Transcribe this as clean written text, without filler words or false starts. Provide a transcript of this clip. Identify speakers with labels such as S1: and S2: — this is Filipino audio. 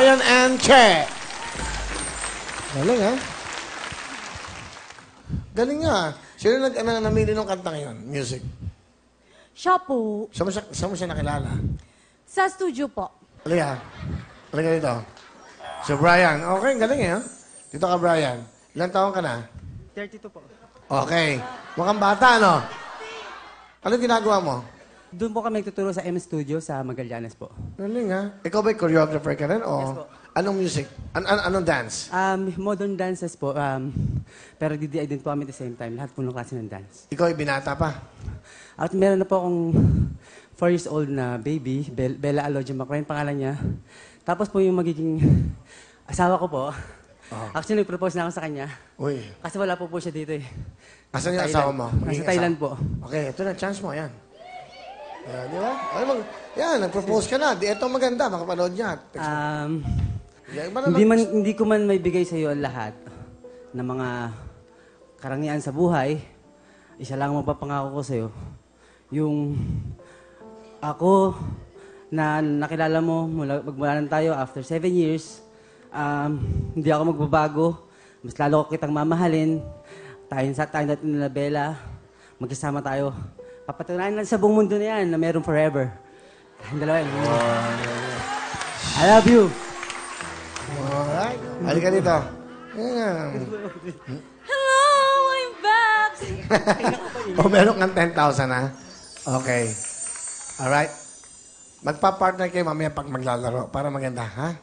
S1: Brian and Che. Galing, ha? Galing nga. Sino namili ng kanta ngayon? Music.
S2: Siya po.
S1: Saan mo siya nakilala?
S2: Sa studio po.
S1: Halika. Halika dito. So, Brian. Okay, galing eh. Dito ka, Brian. Ilang taon ka na?
S3: 32 po.
S1: Okay. Mukhang bata, no? Anong ginagawa mo?
S3: Doon po kami nagtuturo sa M Studio sa Magallanes po.
S1: Galing, ha? Ikaw ba'y choreographer ka rin? O
S3: Yes po.
S1: anong music? Anong dance?
S3: Modern dances po. Pero DDI din po kami at the same time. Lahat po ng klase ng dance.
S1: Ikaw ay binata pa?
S3: At meron na po akong 4 years old na baby, Bella Alodia Macrain, pangalan niya. Tapos po yung magiging asawa ko po. Actually, nag-propose na ako sa kanya.
S1: Uy.
S3: Kasi wala po siya dito eh.
S1: Asan yung asawa mo?
S3: Nasa Thailand po.
S1: Okay, ito na. Chance mo. Yan. Di ba? Yan, nag-propose ka na. Ito maganda. Makapanood niya.
S3: Hindi ko man may bigay sa iyo ang lahat ng mga karangyaan sa buhay. Isa lang ang mapapangako ko sa iyo. Yung ako na nakilala mo, magmula lang tayo after 7 years, hindi ako magbabago. Mas lalo ko kitang mamahalin. Tayo natin nila Bella. Magkasama tayo. Papatunayan lang sa buong mundo na yan na meron forever. Ang dalawa yun. I love you.
S1: Alright. Halika dito.
S2: Hello, I'm back!
S1: Meron kang 10,000, ha? Okay. Alright. Magpa-partner kayo mamaya pag maglalaro para maganda, ha?